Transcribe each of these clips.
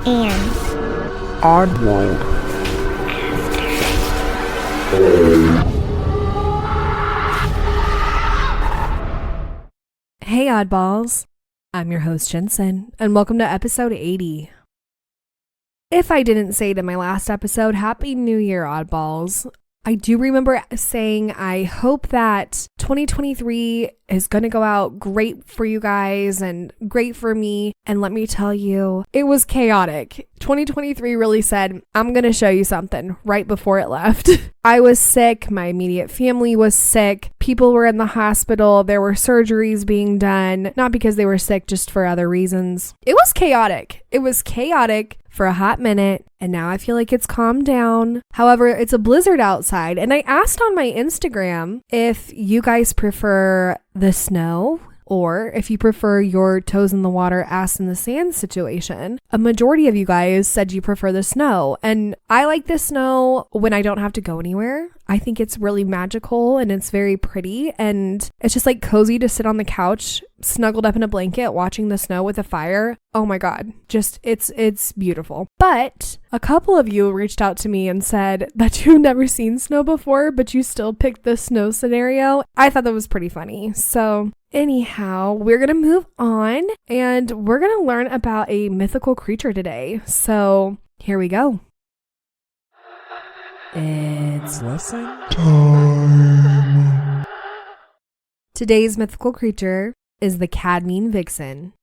and Oddworld. Hey oddballs, I'm your host Jensen, and welcome to episode 80. If I didn't say it in my last episode, Happy New Year, oddballs. I do remember saying I hope that 2023 is going to go out great for you guys and great for me. And let me tell you, it was chaotic. 2023 really said, I'm going to show you something right before it left. I was sick. My immediate family was sick. People were in the hospital. There were surgeries being done, not because they were sick, just for other reasons. It was chaotic. It was chaotic for a hot minute, and now I feel like it's calmed down. However, it's a blizzard outside, and I asked on my Instagram if you guys prefer the snow or if you prefer your toes in the water, ass in the sand situation. A majority of you guys said you prefer the snow, and I like the snow when I don't have to go anywhere. I think it's really magical and it's very pretty, and it's just like cozy to sit on the couch snuggled up in a blanket watching the snow with a fire. Oh my god, just it's beautiful. But a couple of you reached out to me and said that you've never seen snow before, but you still picked the snow scenario. I thought that was pretty funny. So anyhow, we're gonna move on and we're gonna learn about a mythical creature today. So here we go. It's lesson time. Today's mythical creature is the Cadmean Vixen.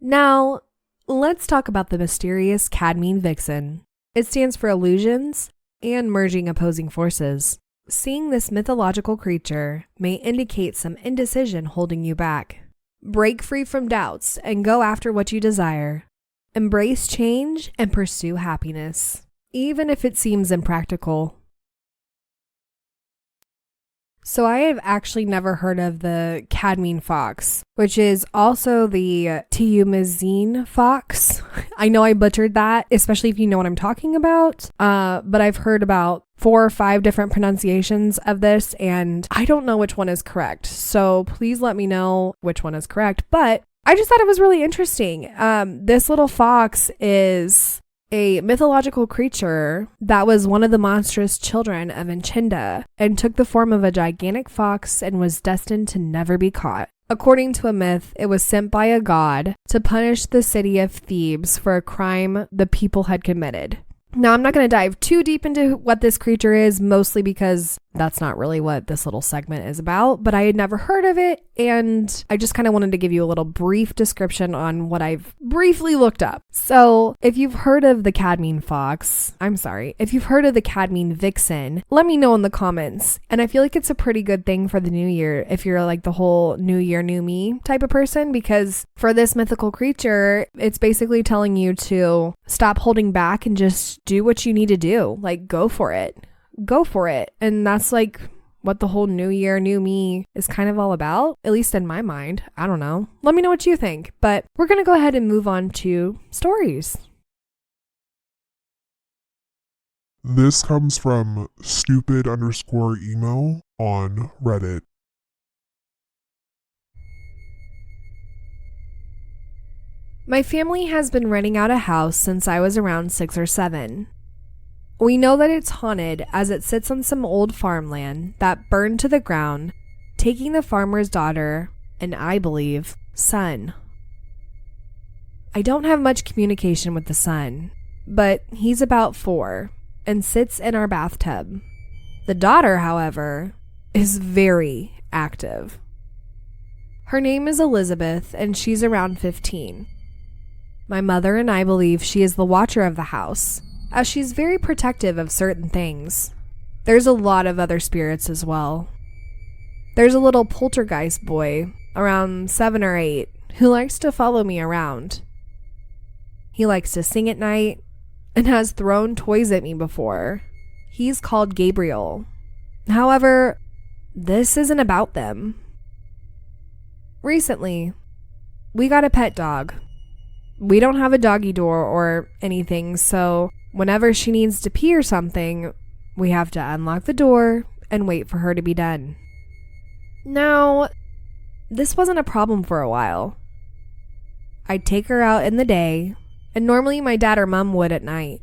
Now, let's talk about the mysterious Cadmean Vixen. It stands for illusions and merging opposing forces. Seeing this mythological creature may indicate some indecision holding you back. Break free from doubts and go after what you desire. Embrace change and pursue happiness, even if it seems impractical. So I have actually never heard of the Cadmean fox, which is also the Tiumazine fox. I know I butchered that, especially if you know what I'm talking about. But I've heard about 4 or 5 different pronunciations of this, and I don't know which one is correct. So please let me know which one is correct. But I just thought it was really interesting. This little fox is a mythological creature that was one of the monstrous children of Enchinda and took the form of a gigantic fox and was destined to never be caught. According to a myth, it was sent by a god to punish the city of Thebes for a crime the people had committed. Now, I'm not going to dive too deep into what this creature is, mostly because that's not really what this little segment is about, but I had never heard of it, and I just kind of wanted to give you a little brief description on what I've briefly looked up. So, if you've heard of the Cadmean fox, if you've heard of the Cadmean vixen, let me know in the comments. And I feel like it's a pretty good thing for the new year if you're like the whole new year, new me type of person, because for this mythical creature, it's basically telling you to stop holding back and just do what you need to do. Like, go for it. Go for it. And that's like what the whole new year, new me is kind of all about, at least in my mind. I don't know. Let me know what you think. But we're going to go ahead and move on to stories. This comes from stupid_emo on Reddit. My family has been renting out a house since I was around 6 or 7. We know that it's haunted as it sits on some old farmland that burned to the ground, taking the farmer's daughter and, I believe, son. I don't have much communication with the son, but he's about 4 and sits in our bathtub. The daughter, however, is very active. Her name is Elizabeth and she's around 15. My mother and I believe she is the watcher of the house, as she's very protective of certain things. There's a lot of other spirits as well. There's a little poltergeist boy, around 7 or 8, who likes to follow me around. He likes to sing at night and has thrown toys at me before. He's called Gabriel. However, this isn't about them. Recently, we got a pet dog. We don't have a doggy door or anything, so whenever she needs to pee or something, we have to unlock the door and wait for her to be done. Now, this wasn't a problem for a while. I'd take her out in the day, and normally my dad or mom would at night.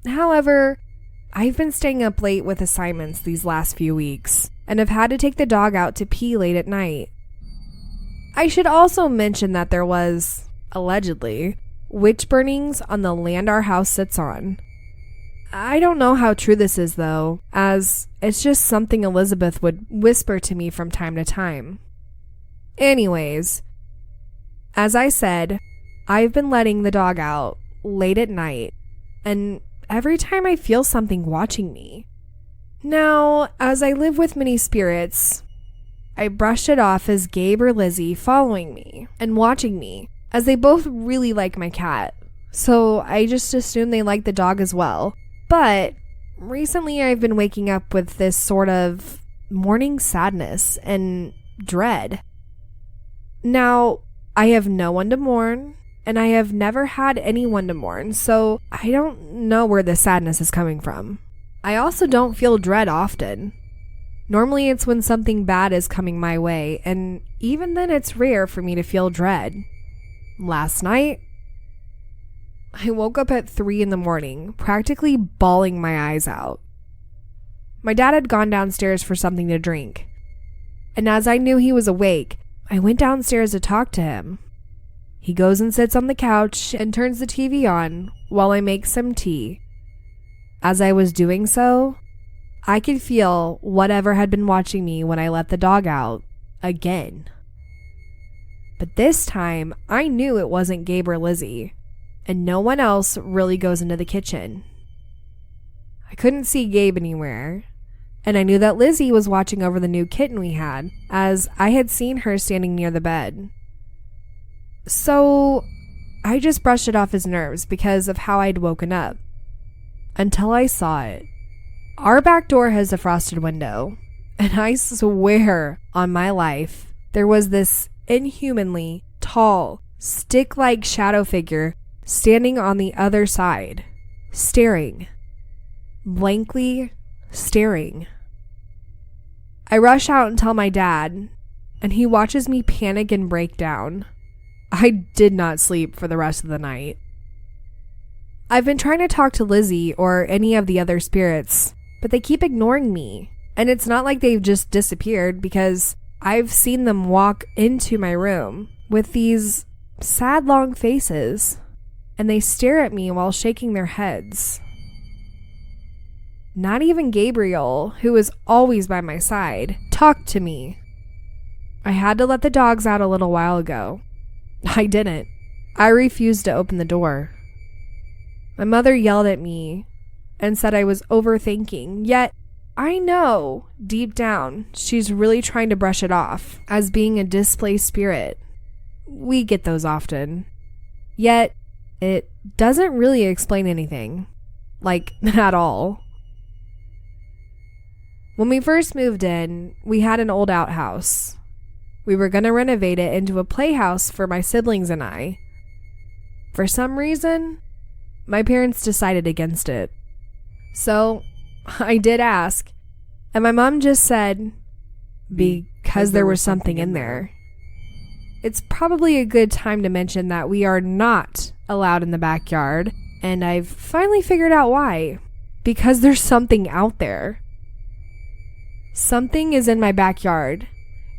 However, I've been staying up late with assignments these last few weeks and have had to take the dog out to pee late at night. I should also mention that there was, allegedly, witch burnings on the land our house sits on. I don't know how true this is though, as it's just something Elizabeth would whisper to me from time to time. Anyways, as I said, I've been letting the dog out late at night, and every time I feel something watching me. Now, as I live with many spirits, I brushed it off as Gabe or Lizzie following me and watching me, as they both really like my cat. So I just assumed they like the dog as well. But recently I've been waking up with this sort of morning sadness and dread. Now, I have no one to mourn, and I have never had anyone to mourn, so I don't know where the sadness is coming from. I also don't feel dread often. Normally it's when something bad is coming my way, and even then it's rare for me to feel dread. Last night, I woke up at 3 a.m, practically bawling my eyes out. My dad had gone downstairs for something to drink, and as I knew he was awake, I went downstairs to talk to him. He goes and sits on the couch and turns the TV on while I make some tea. As I was doing so, I could feel whatever had been watching me when I let the dog out again. But this time, I knew it wasn't Gabe or Lizzie, and no one else really goes into the kitchen. I couldn't see Gabe anywhere, and I knew that Lizzie was watching over the new kitten we had, as I had seen her standing near the bed. So I just brushed it off his nerves because of how I'd woken up, until I saw it. Our back door has a frosted window, and I swear on my life, there was this inhumanly tall, stick-like shadow figure standing on the other side, staring. Blankly staring. I rush out and tell my dad, and he watches me panic and break down. I did not sleep for the rest of the night. I've been trying to talk to Lizzie or any of the other spirits, but they keep ignoring me. And it's not like they've just disappeared, because I've seen them walk into my room with these sad long faces, and they stare at me while shaking their heads. Not even Gabriel, who is always by my side, talked to me. I had to let the dogs out a little while ago. I didn't. I refused to open the door. My mother yelled at me and said I was overthinking, yet I know deep down she's really trying to brush it off as being a displaced spirit. We get those often. Yet it doesn't really explain anything. Like, at all. When we first moved in, we had an old outhouse. We were going to renovate it into a playhouse for my siblings and I. For some reason, my parents decided against it. So, I did ask, and my mom just said, because there was something in there. It's probably a good time to mention that we are not allowed in the backyard, and I've finally figured out why. Because there's something out there. Something is in my backyard,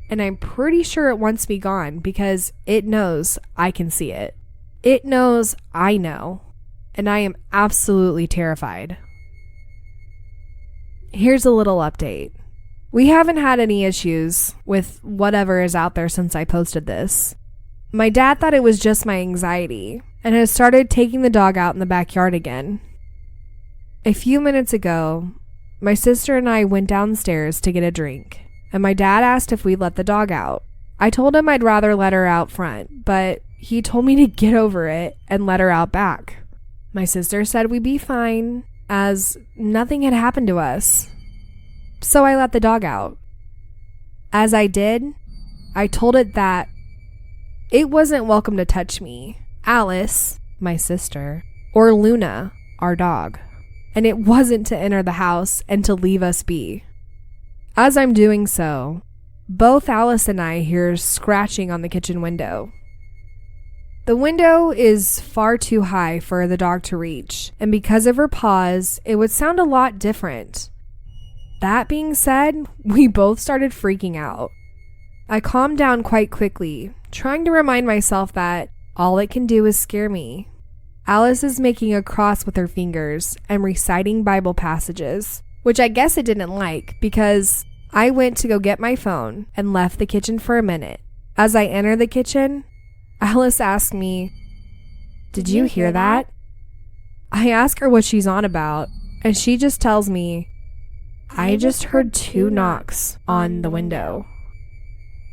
and I'm pretty sure it wants me gone because it knows I can see it. It knows I know, and I am absolutely terrified. Here's a little update. We haven't had any issues with whatever is out there since I posted this. My dad thought it was just my anxiety and has started taking the dog out in the backyard again. A few minutes ago, my sister and I went downstairs to get a drink, and my dad asked if we'd let the dog out. I told him I'd rather let her out front, but he told me to get over it and let her out back. My sister said we'd be fine, as nothing had happened to us. So I let the dog out. As I did, I told it that it wasn't welcome to touch me, Alice, my sister, or Luna, our dog. And it wasn't to enter the house and to leave us be. As I'm doing so, both Alice and I hear scratching on the kitchen window. The window is far too high for the dog to reach, and because of her paws, it would sound a lot different. That being said, we both started freaking out. I calmed down quite quickly, trying to remind myself that all it can do is scare me. Alice is making a cross with her fingers and reciting Bible passages, which I guess it didn't like because I went to go get my phone and left the kitchen for a minute. As I enter the kitchen, Alice asked me, "Did you hear that?" I ask her what she's on about, and she just tells me, "I just heard 2 knocks on the window."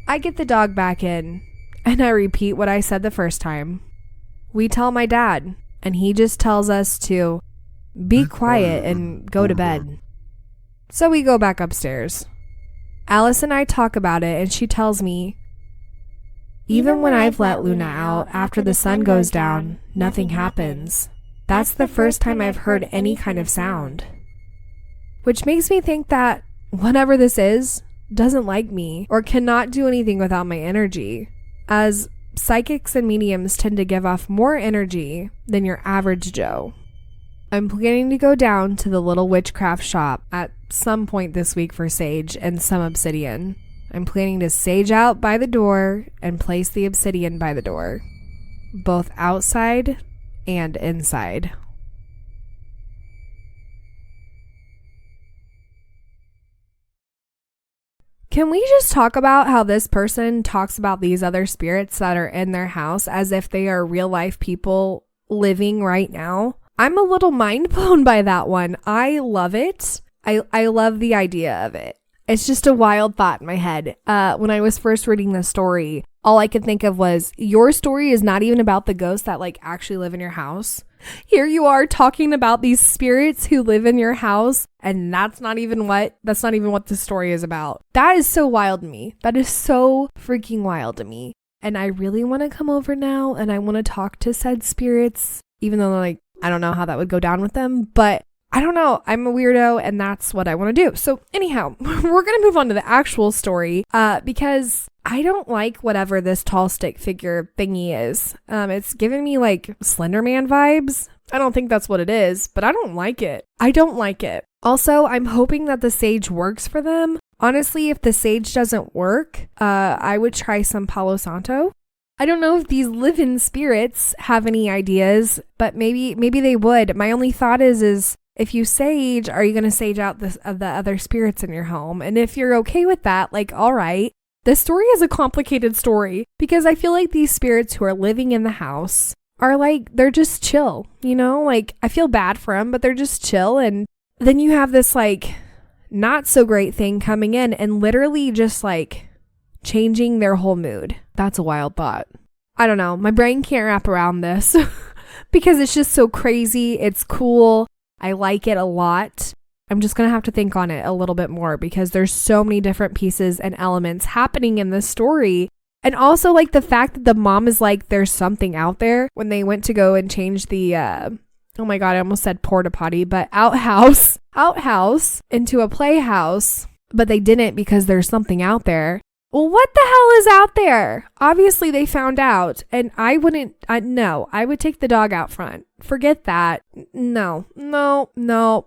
I get the dog back in, and I repeat what I said the first time. We tell my dad, and he just tells us to be quiet and go to bed. So we go back upstairs. Alice and I talk about it, and she tells me, "Even when I've let Luna out after the sun goes down, nothing happens. That's the first time I've heard any kind of sound." Which makes me think that whatever this is doesn't like me or cannot do anything without my energy, as psychics and mediums tend to give off more energy than your average Joe. I'm planning to go down to the little witchcraft shop at some point this week for sage and some obsidian. I'm planning to sage out by the door and place the obsidian by the door, both outside and inside. Can we just talk about how this person talks about these other spirits that are in their house as if they are real life people living right now? I'm a little mind blown by that one. I love it. I love the idea of it. It's just a wild thought in my head. When I was first reading this story, all I could think of was, your story is not even about the ghosts that like actually live in your house. Here you are talking about these spirits who live in your house, and that's not even what the story is about. That is so wild to me. That is so freaking wild to me. And I really want to come over now and I want to talk to said spirits, even though like I don't know how that would go down with them, but I don't know. I'm a weirdo and that's what I want to do. So anyhow, we're going to move on to the actual story because I don't like whatever this tall stick figure thingy is. It's giving me like Slender Man vibes. I don't think that's what it is, but I don't like it. I don't like it. Also, I'm hoping that the sage works for them. Honestly, if the sage doesn't work, I would try some Palo Santo. I don't know if these live-in spirits have any ideas, but maybe they would. My only thought is if you sage, are you going to sage out the other spirits in your home? And if you're okay with that, like, all right. This story is a complicated story because I feel like these spirits who are living in the house are like, they're just chill, you know? Like, I feel bad for them, but they're just chill. And then you have this like not so great thing coming in and literally just like changing their whole mood. That's a wild thought. I don't know. My brain can't wrap around this because it's just so crazy. It's cool. I like it a lot. I'm just going to have to think on it a little bit more because there's so many different pieces and elements happening in this story. And also like the fact that the mom is like, there's something out there when they went to go and change the, oh my God, I almost said porta potty, but outhouse into a playhouse, but they didn't because there's something out there. Well, what the hell is out there? Obviously they found out and I would take the dog out front. Forget that. No.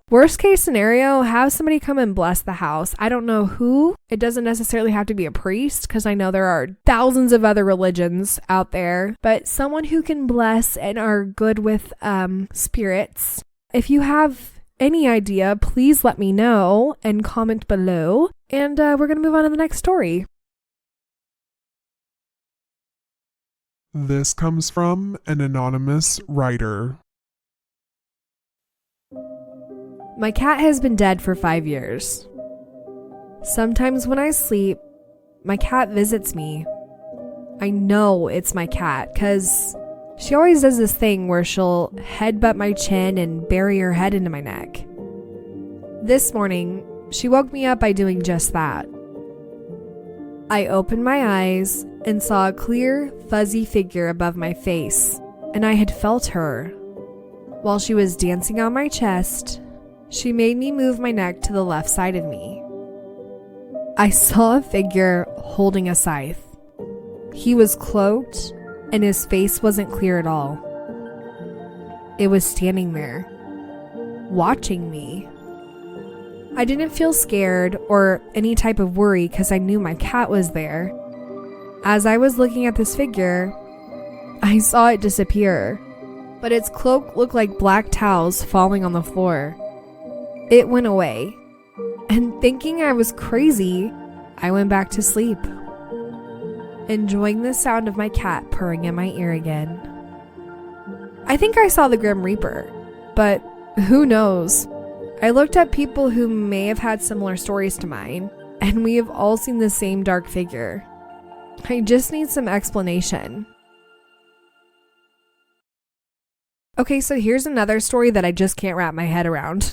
Worst case scenario, have somebody come and bless the house. I don't know who. It doesn't necessarily have to be a priest because I know there are thousands of other religions out there, but someone who can bless and are good with spirits. If you have any idea, please let me know and comment below. And we're going to move on to the next story. This comes from an anonymous writer. My cat has been dead for 5 years. Sometimes when I sleep, my cat visits me. I know it's my cat because she always does this thing where she'll headbutt my chin and bury her head into my neck. This morning, she woke me up by doing just that. I opened my eyes and saw a clear, fuzzy figure above my face, and I had felt her. While she was dancing on my chest, she made me move my neck to the left side of me. I saw a figure holding a scythe. He was cloaked and his face wasn't clear at all. It was standing there, watching me. I didn't feel scared or any type of worry because I knew my cat was there. As I was looking at this figure, I saw it disappear, but its cloak looked like black towels falling on the floor. It went away, and thinking I was crazy, I went back to sleep, enjoying the sound of my cat purring in my ear again. I think I saw the Grim Reaper, but who knows? I looked at people who may have had similar stories to mine, and we have all seen the same dark figure. I just need some explanation. Okay, so here's another story that I just can't wrap my head around.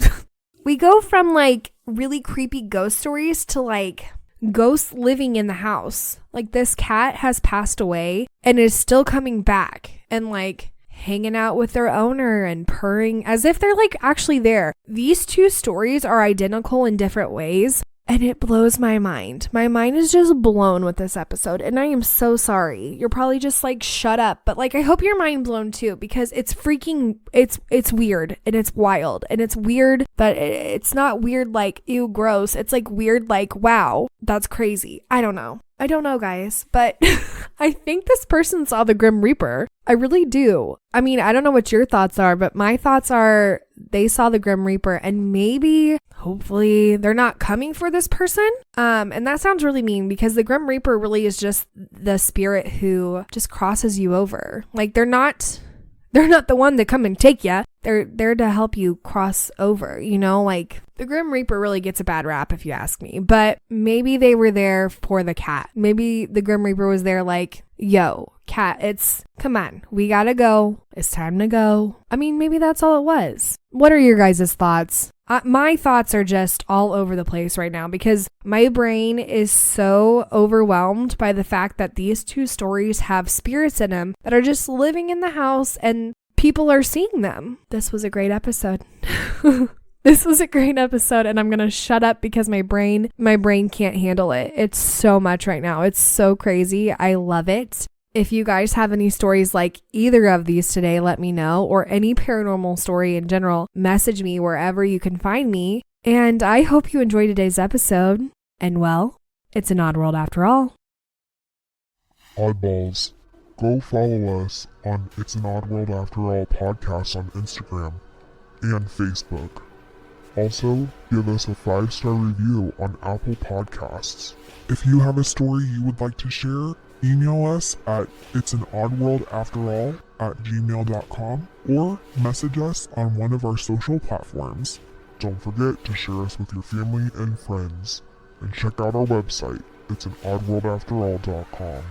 We go from like really creepy ghost stories to like ghosts living in the house. Like this cat has passed away and is still coming back and like hanging out with their owner and purring as if they're like actually there. These two stories are identical in different ways, and it blows my mind. My mind is just blown with this episode, and I am so sorry. You're probably just like, shut up. But like, I hope you're mind blown too, because it's freaking, it's weird and it's wild, and it's weird, but it's not weird like, ew, gross. It's like weird like, wow, that's crazy. I don't know, guys, but I think this person saw the Grim Reaper. I really do. I mean, I don't know what your thoughts are, but my thoughts are they saw the Grim Reaper, and maybe, hopefully, they're not coming for this person. And that sounds really mean, because the Grim Reaper really is just the spirit who just crosses you over. Like they're not the one to come and take you. They're there to help you cross over, you know, like the Grim Reaper really gets a bad rap if you ask me, but maybe they were there for the cat. Maybe the Grim Reaper was there like, yo, cat, come on, we gotta go. It's time to go. I mean, maybe that's all it was. What are your guys' thoughts? My thoughts are just all over the place right now because my brain is so overwhelmed by the fact that these two stories have spirits in them that are just living in the house and people are seeing them. This was a great episode. This was a great episode, and I'm going to shut up because my brain can't handle it. It's so much right now. It's so crazy. I love it. If you guys have any stories like either of these today, let me know, or any paranormal story in general, message me wherever you can find me. And I hope you enjoyed today's episode. And well, it's an odd world after all. Oddballs, go follow us on It's an Odd World After All podcast on Instagram and Facebook. Also, give us a 5-star review on Apple Podcasts. If you have a story you would like to share, email us at it'sanoddworldafterall@gmail.com or message us on one of our social platforms. Don't forget to share us with your family and friends. And check out our website, it'sanoddworldafterall.com.